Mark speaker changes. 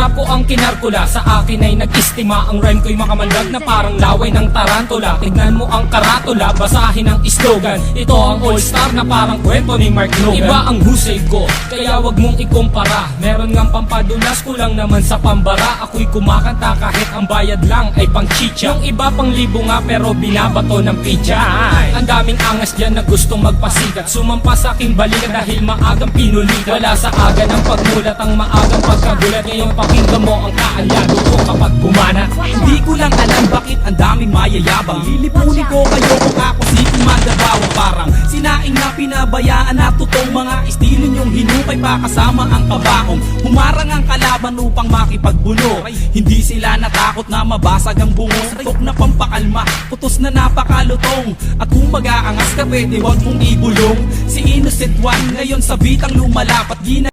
Speaker 1: rap ko ang kinarkula, sa akin ay nag-istima. Ang rhyme ko'y makamandag na parang laway ng tarantula. Tignan mo ang karatula, basahin ang slogan. Ito ang all-star na parang kwento ni Mark Logan. Iba ang husay ko, kaya wag mong ikumpara. Meron ngang pampadulas, kulang naman sa pambara. Ako'y kumakanta kahit ang bayad lang ay pang chicha. Yung iba pang libo nga pero binabato ng pizza. Ang daming angas dyan na gustong magpasikat, sumampa sa aking balikat dahil maagang pinulikat. Wala sa aga ng pagmulat ang maagang pagkagulat. Ngayon pakinggan mo ang kaalyado ko kapag bumanat.
Speaker 2: Hindi ko lang alam bakit ang daming mayayabang. Lilipunin ko kayo kung ako si kumandabawang. Parang sinaing na pinabayaan na totoong mga estilo nyong hinukay pa kasama ang kabaong. Humarang ang kalaban upang makipagbuno. Hindi sila natakot na mabasag ang bungo. Tok na pampakalma, putos na napakalutong. At kung mag-aangas ka pwede wag mong ibulong. Si Innocent One ngayon sa bitang lumalapat.